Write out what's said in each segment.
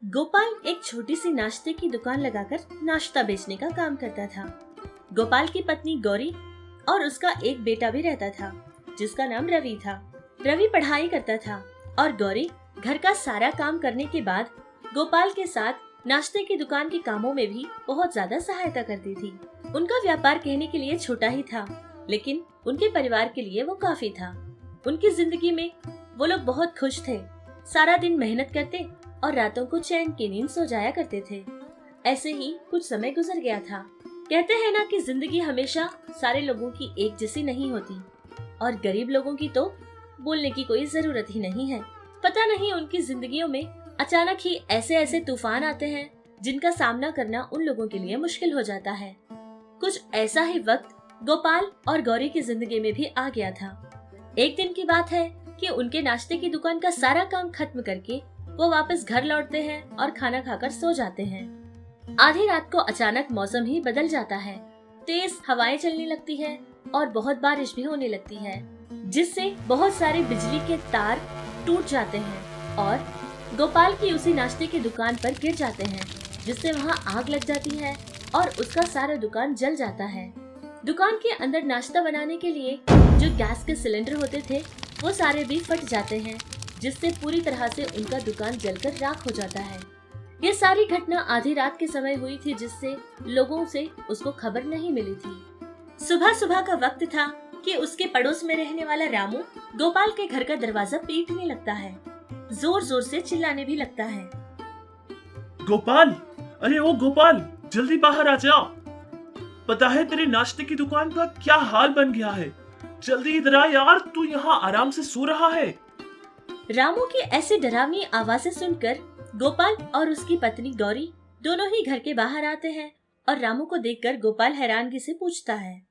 गोपाल एक छोटी सी नाश्ते की दुकान लगाकर नाश्ता बेचने का काम करता था। गोपाल की पत्नी गौरी और उसका एक बेटा भी रहता था जिसका नाम रवि था। रवि पढ़ाई करता था और गौरी घर का सारा काम करने के बाद गोपाल के साथ नाश्ते की दुकान के कामों में भी बहुत ज्यादा सहायता करती थी। उनका व्यापार कहने के लिए छोटा ही था, लेकिन उनके परिवार के लिए वो काफी था। उनकी जिंदगी में वो लोग बहुत खुश थे। सारा दिन मेहनत करते और रातों को चैन की नींद सो जाया करते थे। ऐसे ही कुछ समय गुजर गया था। कहते हैं ना कि जिंदगी हमेशा सारे लोगों की एक जैसी नहीं होती, और गरीब लोगों की तो बोलने की कोई जरूरत ही नहीं है। पता नहीं उनकी जिंदगियों में अचानक ही ऐसे ऐसे तूफान आते हैं जिनका सामना करना उन लोगों के लिए मुश्किल हो जाता है। कुछ ऐसा ही वक्त गोपाल और गौरी की जिंदगी में भी आ गया था। एक दिन की बात है कि उनके नाश्ते की दुकान का सारा काम खत्म करके वो वापस घर लौटते हैं और खाना खाकर सो जाते हैं। आधी रात को अचानक मौसम ही बदल जाता है। तेज हवाएं चलने लगती है और बहुत बारिश भी होने लगती है, जिससे बहुत सारे बिजली के तार टूट जाते हैं और गोपाल की उसी नाश्ते की दुकान पर गिर जाते हैं, जिससे वहाँ आग लग जाती है और उसका सारा दुकान जल जाता है। दुकान के अंदर नाश्ता बनाने के लिए जो गैस के सिलेंडर होते थे वो सारे भी फट जाते हैं, जिससे पूरी तरह से उनका दुकान जलकर राख हो जाता है। ये सारी घटना आधी रात के समय हुई थी, जिससे लोगों से उसको खबर नहीं मिली थी। सुबह सुबह का वक्त था कि उसके पड़ोस में रहने वाला रामू गोपाल के घर का दरवाजा पीटने लगता है। जोर जोर से चिल्लाने भी लगता है। गोपाल, अरे ओ गोपाल, जल्दी बाहर आ जा। पता है तेरे नाश्ते की दुकान का क्या हाल बन गया है। जल्दी इधर आ यार, तू यहाँ आराम से सो रहा है। रामू की ऐसी डरावनी आवाजें सुनकर गोपाल और उसकी पत्नी गौरी दोनों ही घर के बाहर आते हैं और रामू को देखकर गोपाल हैरानगी से पूछता है,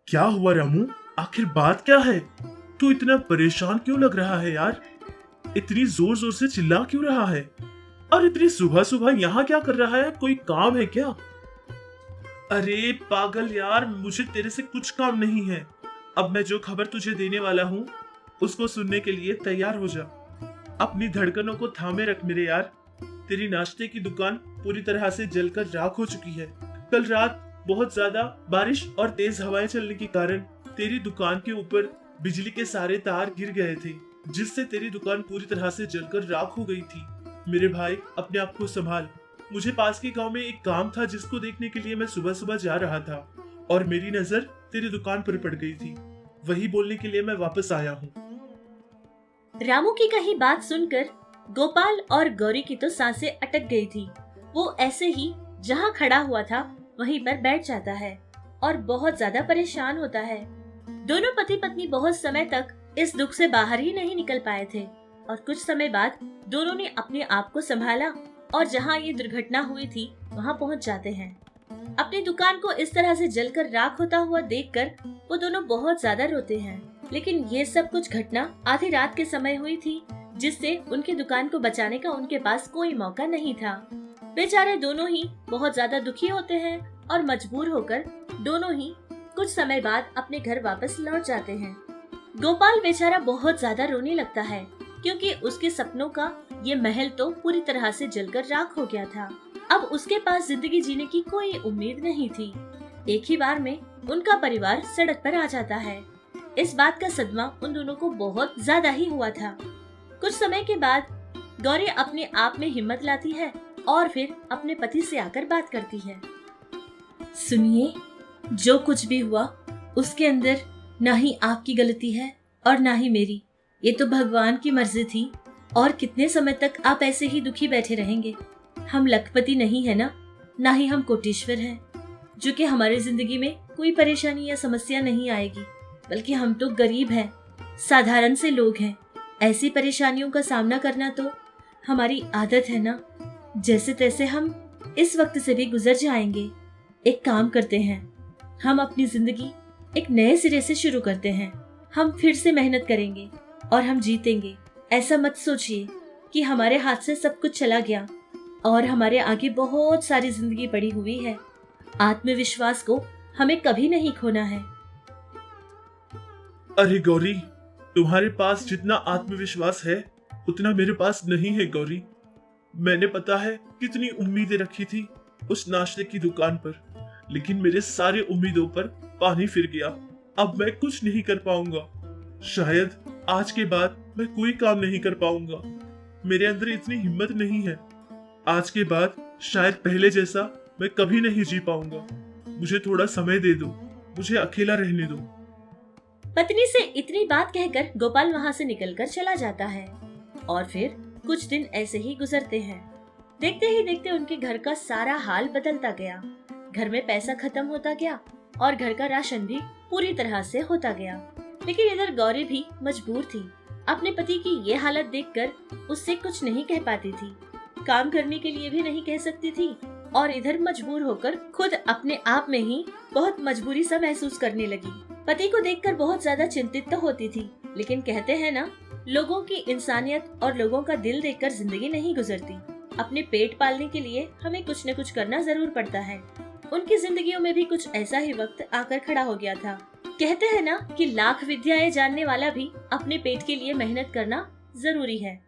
क्या हुआ रामू? आखिर बात क्या है? तू इतना परेशान क्यों लग रहा है यार? इतनी जोर जोर से चिल्ला क्यों रहा है? और इतनी सुबह सुबह यहाँ क्या कर रहा है? कोई काम है क्या? अरे पागल यार, मुझे तेरे से कुछ काम नहीं है। अब मैं जो खबर तुझे देने वाला हूँ उसको सुनने के लिए तैयार हो जा। अपनी धड़कनों को थामे रख मेरे यार। तेरी नाश्ते की दुकान पूरी तरह से जलकर राख हो चुकी है। कल रात बहुत ज्यादा बारिश और तेज हवाएं चलने के कारण तेरी दुकान के ऊपर बिजली के सारे तार गिर गए थे, जिससे तेरी दुकान पूरी तरह से जलकर राख हो गई थी। मेरे भाई, अपने आप को संभाल। मुझे पास के गांव में एक काम था जिसको देखने के लिए मैं सुबह सुबह जा रहा था और मेरी नजर तेरी दुकान पर पड़ गई थी। वही बोलने के लिए मैं वापस आया हूँ। रामू की कही बात सुनकर गोपाल और गौरी की तो सांसें अटक गई थी। वो ऐसे ही जहाँ खड़ा हुआ था वहीं पर बैठ जाता है और बहुत ज्यादा परेशान होता है। दोनों पति पत्नी बहुत समय तक इस दुख से बाहर ही नहीं निकल पाए थे और कुछ समय बाद दोनों ने अपने आप को संभाला और जहाँ ये दुर्घटना हुई थी वहाँ पहुँच जाते हैं। अपनी दुकान को इस तरह से जलकर राख होता हुआ देखकर वो दोनों बहुत ज्यादा रोते हैं। लेकिन ये सब कुछ घटना आधी रात के समय हुई थी, जिससे उनकी दुकान को बचाने का उनके पास कोई मौका नहीं था। बेचारे दोनों ही बहुत ज्यादा दुखी होते हैं और मजबूर होकर दोनों ही कुछ समय बाद अपने घर वापस लौट जाते हैं। गोपाल बेचारा बहुत ज्यादा रोने लगता है, क्योंकि उसके सपनों का ये महल तो पूरी तरह से जलकर राख हो गया था। अब उसके पास जिंदगी जीने की कोई उम्मीद नहीं थी। एक ही बार में उनका परिवार सड़क पर आ जाता है। इस बात का सदमा उन दोनों को बहुत ज्यादा ही हुआ था। कुछ समय के बाद गौरी अपने आप में हिम्मत लाती है और फिर अपने पति से आकर बात करती है। सुनिए, जो कुछ भी हुआ उसके अंदर ना ही आपकी गलती है और ना ही मेरी। ये तो भगवान की मर्जी थी, और कितने समय तक आप ऐसे ही दुखी बैठे रहेंगे? हम लखपति नहीं है ना ही हम कोटीश्वर हैं, जो कि हमारी जिंदगी में कोई परेशानी या समस्या नहीं आएगी, बल्कि हम तो गरीब हैं, साधारण से लोग हैं। ऐसी परेशानियों का सामना करना तो हमारी आदत है ना। जैसे तैसे हम इस वक्त से भी गुजर जाएंगे। एक काम करते हैं, हम अपनी जिंदगी एक नए सिरे से शुरू करते हैं। हम फिर से मेहनत करेंगे और हम जीतेंगे। ऐसा मत सोचिए कि हमारे हाथ से सब कुछ चला गया और हमारे आगे बहुत सारी जिंदगी पड़ी हुई है। आत्मविश्वास को हमें कभी नहीं खोना है। अरे गौरी, तुम्हारे पास जितना आत्मविश्वास है उतना मेरे पास नहीं है गौरी। मैंने पता है कितनी उम्मीदें रखी थी उस नाश्ते की दुकान पर, लेकिन मेरे सारे उम्मीदों पर पानी फिर गया। अब मैं कुछ नहीं कर पाऊंगा। शायद आज के बाद मैं कोई काम नहीं कर पाऊंगा। मेरे अंदर इतनी हिम्मत नहीं है। आज के बाद शायद पहले जैसा मैं कभी नहीं जी पाऊंगा। मुझे थोड़ा समय दे दो, मुझे अकेला रहने दो। पत्नी से इतनी बात कहकर गोपाल वहाँ से निकलकर चला जाता है और फिर कुछ दिन ऐसे ही गुजरते हैं। देखते ही देखते उनके घर का सारा हाल बदलता गया। घर में पैसा खत्म होता गया और घर का राशन भी पूरी तरह से होता गया। लेकिन इधर गौरी भी मजबूर थी। अपने पति की ये हालत देखकर उससे कुछ नहीं कह पाती थी, काम करने के लिए भी नहीं कह सकती थी और इधर मजबूर होकर खुद अपने आप में ही बहुत मजबूरी सा महसूस करने लगी। पति को देखकर बहुत ज्यादा चिंतित तो होती थी, लेकिन कहते हैं ना, लोगों की इंसानियत और लोगों का दिल देखकर जिंदगी नहीं गुजरती। अपने पेट पालने के लिए हमें कुछ न कुछ करना जरूर पड़ता है। उनकी जिंदगियों में भी कुछ ऐसा ही वक्त आकर खड़ा हो गया था। कहते हैं ना कि लाख विद्याएं जानने वाला भी अपने पेट के लिए मेहनत करना जरूरी है।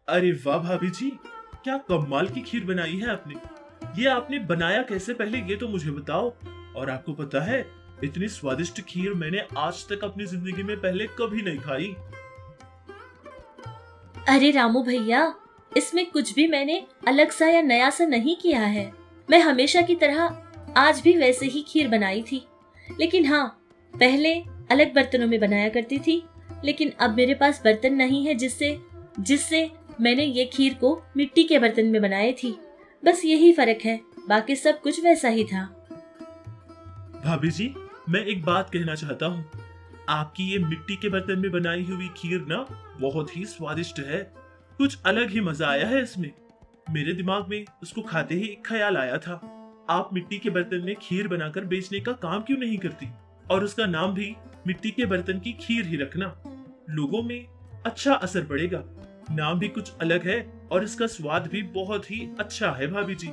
अरे वाह भाभी जी, क्या कमाल की खीर बनाई है आपने। ये आपने बनाया कैसे, पहले ये तो मुझे बताओ। और आपको पता है, इतनी स्वादिष्ट खीर मैंने आज तक अपनी जिंदगी में पहले कभी नहीं खाई। अरे रामू भैया, इसमें कुछ भी मैंने अलग सा या नया सा नहीं किया है। मैं हमेशा की तरह आज भी वैसे ही खीर बनाई थी। लेकिन हाँ, पहले अलग बर्तनों में बनाया करती थी, लेकिन अब मेरे पास बर्तन नहीं है जिससे जिससे मैंने ये खीर को मिट्टी के बर्तन में बनाई थी। बस यही फर्क है, बाकी सब कुछ वैसा ही था। भाभी जी, मैं एक बात कहना चाहता हूँ। आपकी ये मिट्टी के बर्तन में बनाई हुई खीर ना बहुत ही स्वादिष्ट है। कुछ अलग ही मजा आया है इसमें। मेरे दिमाग में उसको खाते ही एक ख्याल आया था, आप मिट्टी के बर्तन में खीर बनाकर बेचने का काम क्यों नहीं करती, और उसका नाम भी मिट्टी के बर्तन की खीर ही रखना। लोगों में अच्छा असर पड़ेगा। नाम भी कुछ अलग है और इसका स्वाद भी बहुत ही अच्छा है। भाभी जी,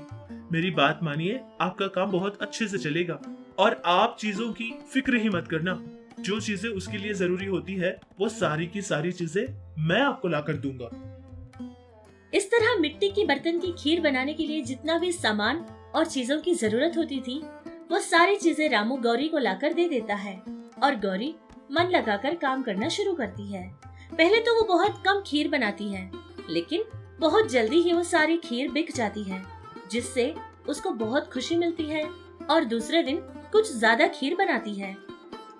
मेरी बात मानिए, आपका काम बहुत अच्छे से चलेगा और आप चीजों की फिक्र ही मत करना। जो चीजें उसके लिए जरूरी होती है वो सारी की सारी चीजें मैं आपको लाकर दूंगा। इस तरह मिट्टी के बर्तन की खीर बनाने के लिए जितना भी सामान और चीजों की जरूरत होती थी, वो सारी चीजें रामू गौरी को लाकर दे देता है और गौरी मन लगाकर काम करना शुरू करती है। पहले तो वो बहुत कम खीर बनाती है, लेकिन बहुत जल्दी ही वो सारी खीर बिक जाती है, जिससे उसको बहुत खुशी मिलती है और दूसरे दिन कुछ ज्यादा खीर बनाती है।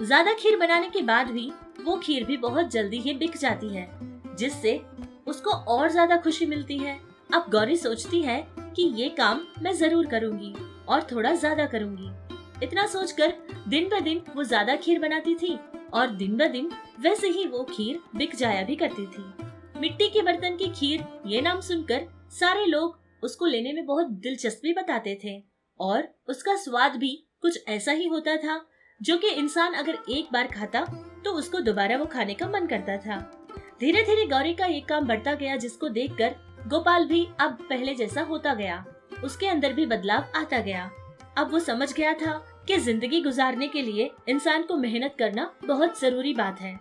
ज्यादा खीर बनाने के बाद भी वो खीर भी बहुत जल्दी ही बिक जाती है, जिससे उसको और ज्यादा खुशी मिलती है। अब गौरी सोचती है कि ये काम मैं जरूर करूंगी और थोड़ा ज्यादा करूंगी। इतना सोचकर दिन ब दिन वो ज्यादा खीर बनाती थी और दिन ब दिन वैसे ही वो खीर बिक जाया भी करती थी। मिट्टी के बर्तन की खीर ये नाम सुनकर सारे लोग उसको लेने में बहुत दिलचस्पी बताते थे और उसका स्वाद भी कुछ ऐसा ही होता था जो कि इंसान अगर एक बार खाता तो उसको दोबारा वो खाने का मन करता था। धीरे धीरे गौरी का ये काम बढ़ता गया, जिसको देखकर गोपाल भी अब पहले जैसा होता गया। उसके अंदर भी बदलाव आता गया। अब वो समझ गया था कि जिंदगी गुजारने के लिए इंसान को मेहनत करना बहुत जरूरी बात है।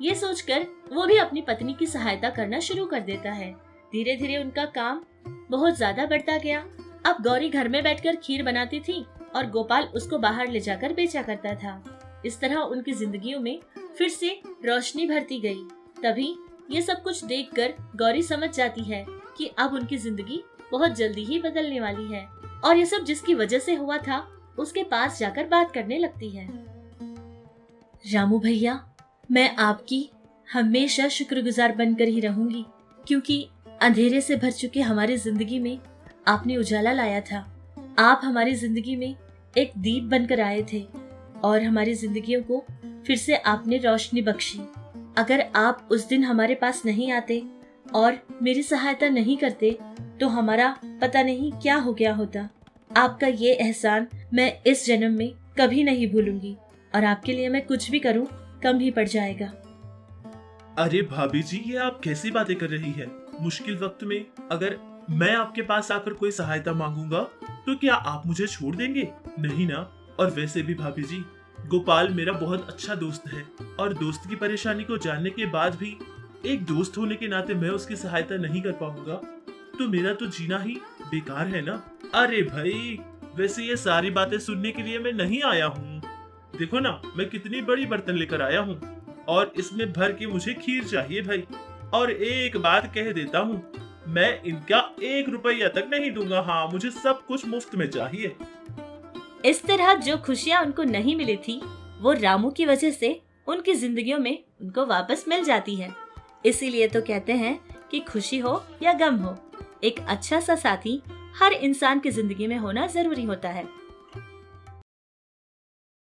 ये सोचकर वो भी अपनी पत्नी की सहायता करना शुरू कर देता है। धीरे धीरे उनका काम बहुत ज्यादा बढ़ता गया। अब गौरी घर में बैठकर खीर बनाती थी और गोपाल उसको बाहर ले जाकर बेचा करता था। इस तरह उनकी जिंदगियों में फिर से रोशनी भरती गई। तभी ये सब कुछ देखकर गौरी समझ जाती है कि अब उनकी जिंदगी बहुत जल्दी ही बदलने वाली है और ये सब जिसकी वजह से हुआ था उसके पास जाकर बात करने लगती है। रामू भैया, मैं आपकी हमेशा शुक्रगुजार बनकर ही रहूंगी, क्योंकि अंधेरे से भर चुके हमारी जिंदगी में आपने उजाला लाया था। आप हमारी जिंदगी में एक दीप बनकर आए थे और हमारी जिंदगियों को फिर से आपने रोशनी बख्शी। अगर आप उस दिन हमारे पास नहीं आते और मेरी सहायता नहीं करते तो हमारा पता नहीं क्या हो गया होता। आपका ये एहसान मैं इस जन्म में कभी नहीं भूलूंगी और आपके लिए मैं कुछ भी करूं कम ही पड़ जाएगा। अरे भाभी जी, ये आप कैसी बातें कर रही है? मुश्किल वक्त में अगर मैं आपके पास आकर कोई सहायता मांगूंगा तो क्या आप मुझे छोड़ देंगे? नहीं ना। और वैसे भी भाभी जी, गोपाल मेरा बहुत अच्छा दोस्त है और दोस्त की परेशानी को जानने के बाद भी एक दोस्त होने के नाते मैं उसकी सहायता नहीं कर पाऊंगा तो मेरा तो जीना ही बेकार है ना। अरे भाई, वैसे ये सारी बातें सुनने के लिए मैं नहीं आया हूँ। देखो ना, मैं कितनी बड़ी बर्तन लेकर आया हूँ और इसमें भर के मुझे खीर चाहिए भाई। और एक बात कह देता हूँ, मैं इनका 1 रुपया तक नहीं दूंगा। हाँ, मुझे सब कुछ मुफ्त में चाहिए। इस तरह जो खुशियाँ उनको नहीं मिली थी वो रामू की वजह से उनकी जिंदगियों में उनको वापस मिल जाती है। इसीलिए तो कहते हैं कि खुशी हो या गम हो, एक अच्छा सा साथी हर इंसान की जिंदगी में होना जरूरी होता है।